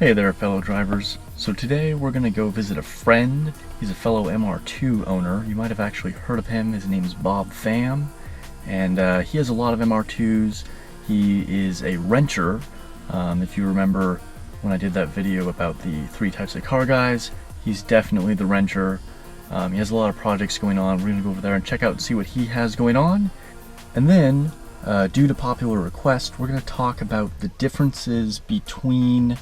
Hey there, fellow drivers. So today we're going to go visit a friend. He's a fellow MR2 owner. You might have actually heard of him. His name's Bob Pham, and he has a lot of MR2s. He is a wrencher. If you remember when I did that video about the 3 types of car guys, he's definitely the wrencher. He has a lot of projects going on. We're going to go over there and check out and see what he has going on. And then, due to popular request, we're going to talk about the differences between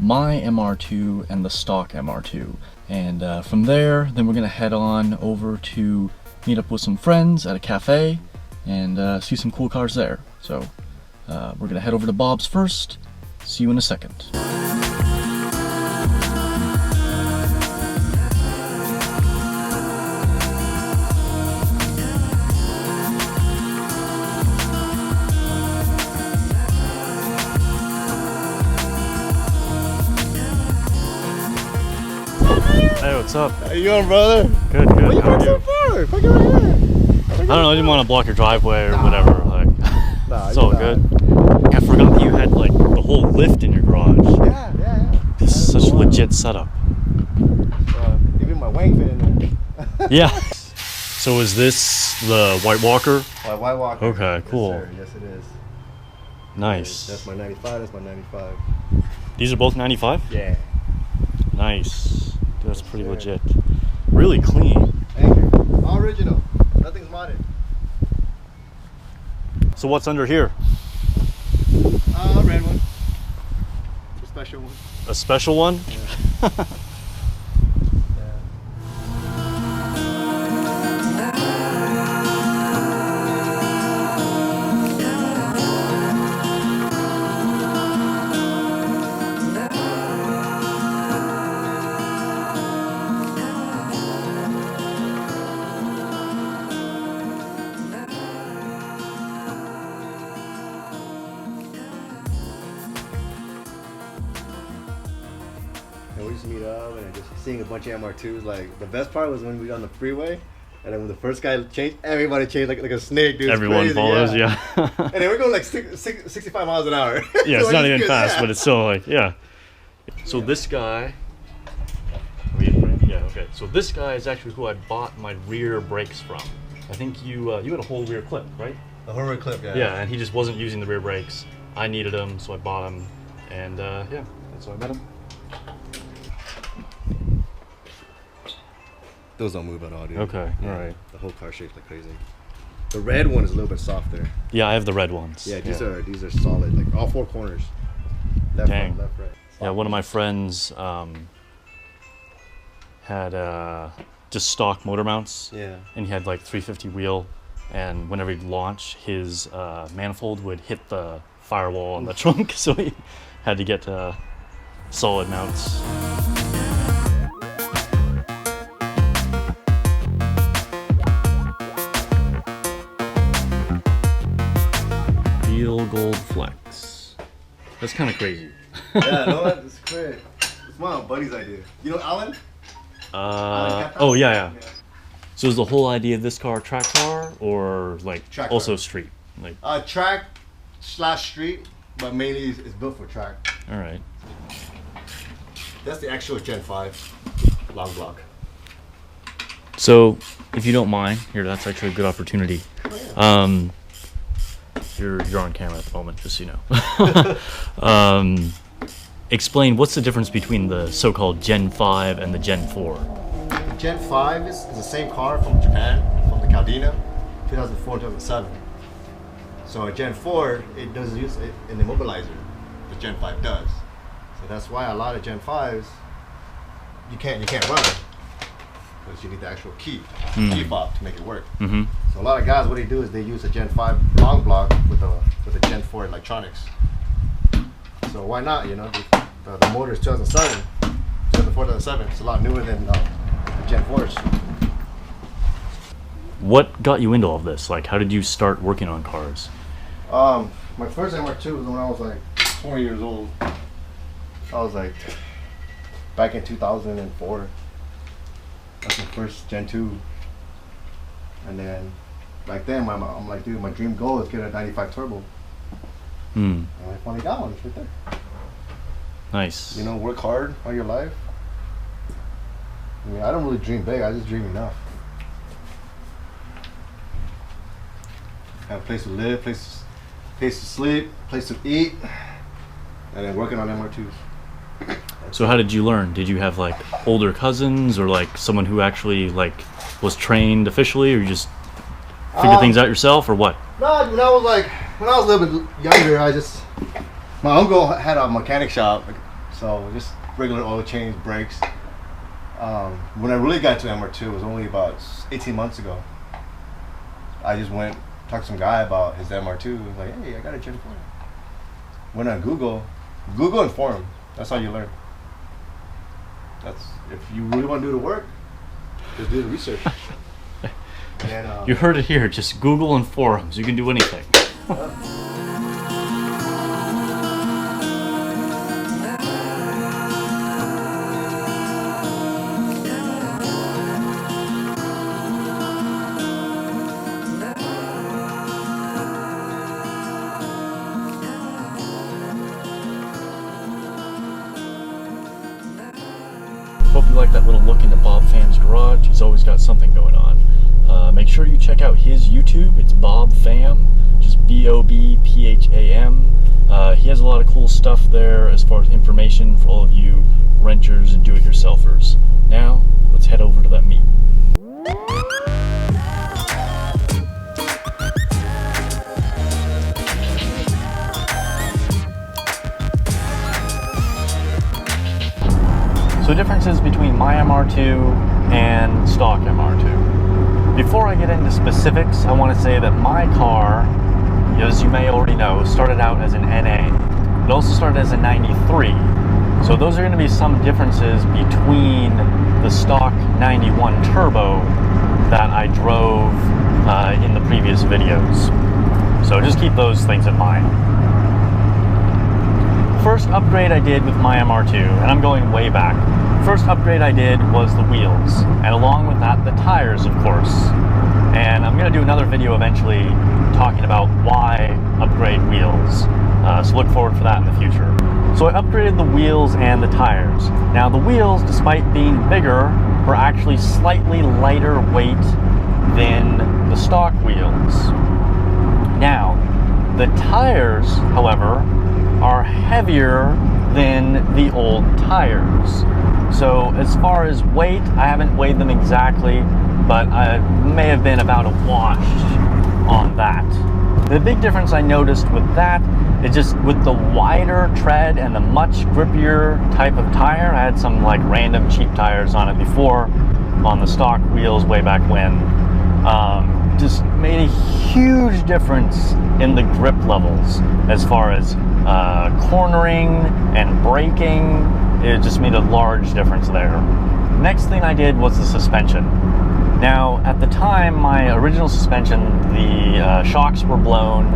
my MR2 and the stock MR2. And from there, then we're going to head on over to meet up with some friends at a cafe and see some cool cars there. So we're going to head over to Bob's first. See you in a second. Hey, what's up? How you going, brother? Good, good. Why you parked so far? Fuck right here. I don't know, I didn't want to block your driveway or whatever. Like, it's all good. I forgot that you had like the whole lift in your garage. Yeah. This is such a legit setup. Even my wang fit in there. Yeah. So is this the White Walker? My White Walker. Okay, cool. Yes, sir. Yes, it is. Nice. That's my 95. That's my 95. These are both 95? Yeah. Nice. Dude, that's pretty Sir. legit. Really clean. Thank you. All original. Nothing's modded. So what's under here? Red one. It's a special one. A special one? Yeah. And we just meet up and just seeing a bunch of MR2s. Like, the best part was when we were on the freeway, and then when the first guy changed, everybody changed like a snake, dude. It's Everyone crazy, follows, yeah. And then we're going like 65 miles an hour. Yeah, So it's not even good, fast, yeah. but it's still like, yeah. So this guy, yeah, okay. So this guy is actually who I bought my rear brakes from. I think you had a whole rear clip, right? A horror clip, yeah. Yeah, and he just wasn't using the rear brakes. I needed them, so I bought them, and yeah, that's how I met him. Those don't move at all, dude. Okay, Yeah. alright. The whole car shakes like crazy. The red one is a little bit softer. Yeah, I have the red ones. Yeah, these are solid, like all 4 corners. Left, Dang. right, left, right. Yeah, one of my friends had just stock motor mounts. Yeah. And he had like 350 wheel, and whenever he'd launch, his manifold would hit the firewall on the trunk, so he had to get solid mounts. Real gold flex. That's kind of crazy. Yeah, no, it's great. It's my buddy's idea. You know Alan? Oh yeah. So is the whole idea of this car track car or like Track also car. street? Like, Track / street, but mainly it's built for track. all right. That's the actual Gen 5 long block. So if you don't mind, here, that's actually a good opportunity. You're on camera at the moment, just so you know. Explain what's the difference between the so-called Gen 5 and the Gen 4? The Gen 5 is the same car from Japan, from the Caldina, 2004 2007. So a Gen 4, it doesn't use it in the immobilizer. The Gen 5 does. So that's why a lot of Gen 5s, you can't run it. Because you need the actual key fob to make it work. Mm-hmm. So a lot of guys, what they do is they use a Gen 5 long block with the Gen 4 electronics. So why not, you know? The motor is 2007, 2004, 2007. It's a lot newer than the Gen 4s. What got you into all of this? Like, how did you start working on cars? My first MR2 was when I was like 20 years old. I was like back in 2004. That's my first Gen 2. And then back then, I'm like, dude, my dream goal is get a 95 turbo. And I finally got one. It's right there. Nice. You know, work hard all your life. I mean, I don't really dream big. I just dream enough. Have a place to live, place to sleep, place to eat, and then working on MR2s. So how did you learn? Did you have like older cousins or like someone who actually like was trained officially, or you just figured things out yourself, or what? No, when I was a little bit younger, my uncle had a mechanic shop, so just regular oil change, brakes. When I really got to MR2, it was only about 18 months ago. I just talked to some guy about his MR2. He was like, hey, I got a Gen 4. Went on Google and forum. That's how you learn. If you really want to do the work, just do the research. And, you heard it here. Just Google and forums. You can do anything. Hope you like that little look into Bob Pham's garage. He's always got something going on. Make sure you check out his YouTube. It's Bob Pham, just BOBPHAM. He has a lot of cool stuff there as far as information for all of you renters and do-it-yourselfers. Now, let's head over to that meet. So differences between my MR2 and stock MR2. Before I get into specifics, I want to say that my car, as you may already know, started out as an NA. It also started as a 93. So those are going to be some differences between the stock 91 turbo that I drove in the previous videos. So just keep those things in mind. First upgrade I did with my MR2, and I'm going way back. First upgrade I did was the wheels, and along with that, the tires, of course. And I'm going to do another video eventually talking about why upgrade wheels. So look forward for that in the future. So I upgraded the wheels and the tires. Now the wheels, despite being bigger, were actually slightly lighter weight than the stock wheels. Now, the tires, however, are heavier than the old tires. So as far as weight, I haven't weighed them exactly, but I may have been about a wash on that. The big difference I noticed with that is just with the wider tread and the much grippier type of tire. I had some like random cheap tires on it before, on the stock wheels way back when. Just made a huge difference in the grip levels as far as cornering and braking. It just made a large difference there. Next thing I did was the suspension. Now, at the time, my original suspension, the shocks were blown,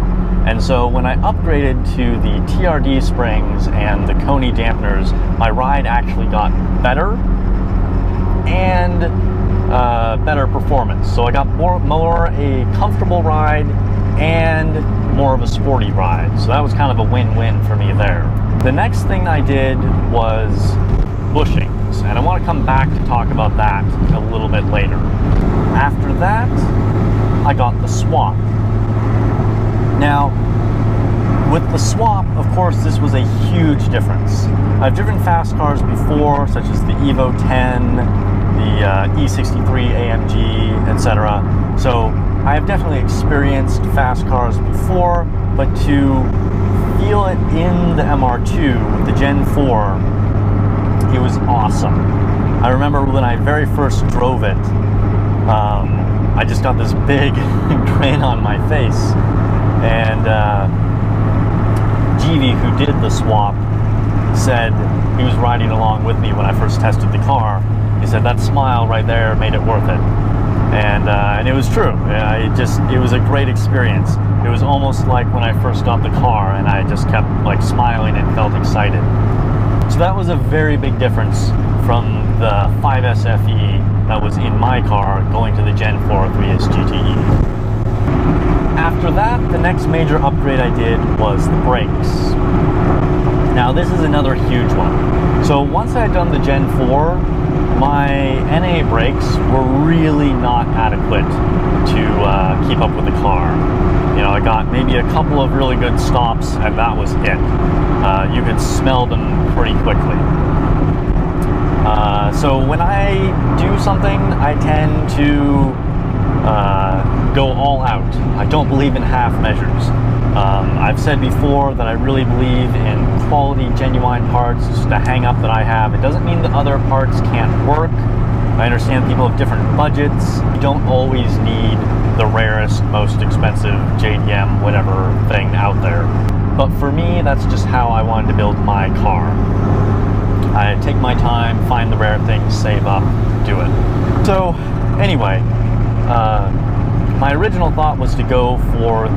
and so when I upgraded to the TRD springs and the Coney dampeners, my ride actually got better and better performance. So I got more a comfortable ride and more of a sporty ride. So that was kind of a win-win for me there. The next thing I did was bushings, and I want to come back to talk about that a little bit later. After that, I got the swap. Now, with the swap, of course, this was a huge difference. I've driven fast cars before, such as the Evo 10, the E63 AMG, etc. So I have definitely experienced fast cars before, but to feel it in the MR2 with the Gen 4, it was awesome. I remember when I very first drove it, I just got this big grin on my face, and Jeevy, who did the swap, said he was riding along with me when I first tested the car. He said that smile right there made it worth it, and it was true. It was a great experience. It was almost like when I first got the car, and I just kept like smiling and felt excited. So that was a very big difference from the 5S FE that was in my car going to the Gen 4 3S GTE. After that, the next major upgrade I did was the brakes. Now this is another huge one. So once I had done the Gen 4, my NA brakes were really not adequate to keep up with the car. You know, I got maybe a couple of really good stops and that was it. You could smell them pretty quickly. So when I do something, I tend to go all out. I don't believe in half measures. I've said before that I really believe in quality, genuine parts. It's just a hang-up that I have. It doesn't mean that other parts can't work. I understand people have different budgets. You don't always need the rarest, most expensive JDM, whatever thing out there. But for me, that's just how I wanted to build my car. I take my time, find the rare things, save up, do it. So, anyway, my original thought was to go for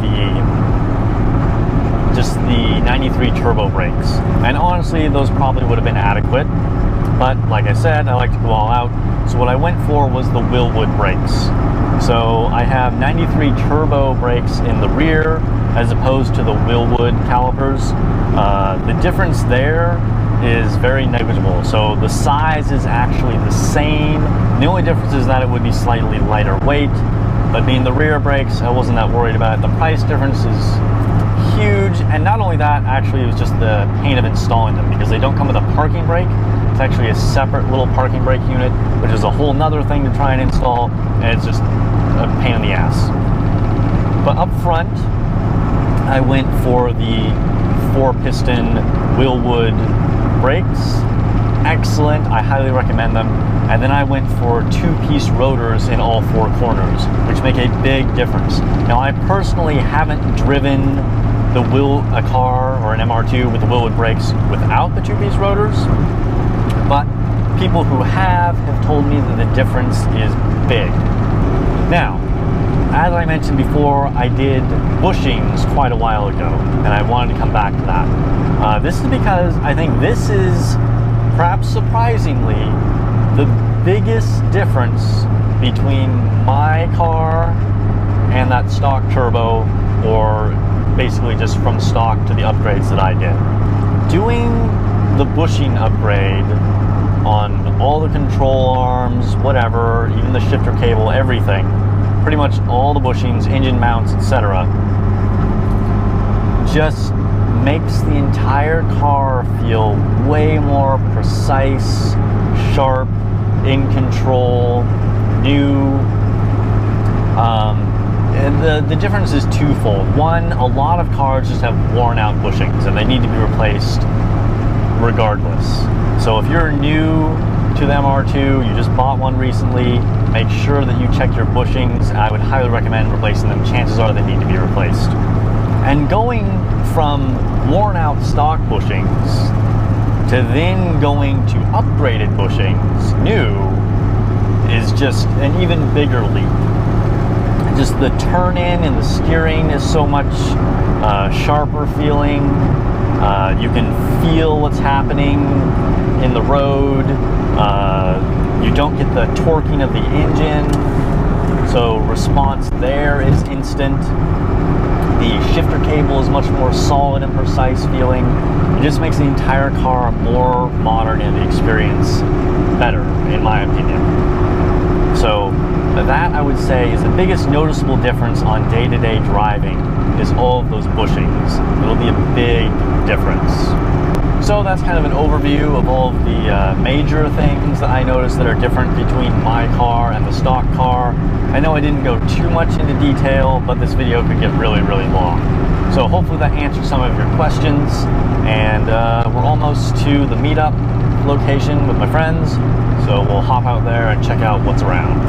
just the 93 turbo brakes. And honestly, those probably would have been adequate. But like I said, I like to go all out. So what I went for was the Wilwood brakes. So I have 93 turbo brakes in the rear as opposed to the Wilwood calipers. The difference there is very negligible. So the size is actually the same. The only difference is that it would be slightly lighter weight. But being the rear brakes, I wasn't that worried about it. The price difference is huge, and not only that, actually it was just the pain of installing them because they don't come with a parking brake. It's actually a separate little parking brake unit, which is a whole nother thing to try and install, and it's just a pain in the ass. But up front, I went for the 4-piston Wilwood brakes. Excellent, I highly recommend them. And then I went for 2-piece rotors in all 4 corners, which make a big difference. Now I personally haven't driven a car or an MR2 with the Wilwood brakes without the 2-piece rotors, but people who have told me that the difference is big. Now, as I mentioned before, I did bushings quite a while ago, and I wanted to come back to that. This is because I think this is, perhaps surprisingly, the biggest difference between my car and that stock turbo, or basically just from stock to the upgrades that I did. Doing the bushing upgrade on all the control arms, whatever, even the shifter cable, everything, pretty much all the bushings, engine mounts, etc., just makes the entire car feel way more precise, sharp, in control, new. And the difference is twofold. One, a lot of cars just have worn out bushings and they need to be replaced regardless. So if you're new to the MR2, you just bought one recently, make sure that you check your bushings. I would highly recommend replacing them. Chances are they need to be replaced. And going from worn out stock bushings to then going to upgraded bushings, new, is just an even bigger leap. Just the turn in and the steering is so much sharper feeling. You can feel what's happening in the road. You don't get the torquing of the engine, so response there is instant. The shifter cable is much more solid and precise feeling. It just makes the entire car more modern and the experience better, in my opinion. So that, I would say, is the biggest noticeable difference on day-to-day driving, is all of those bushings. It'll be a big difference. So that's kind of an overview of all of the major things that I noticed that are different between my car and the stock car. I know I didn't go too much into detail, but this video could get really, really long. So hopefully that answers some of your questions, and we're almost to the meetup location with my friends, so we'll hop out there and check out what's around.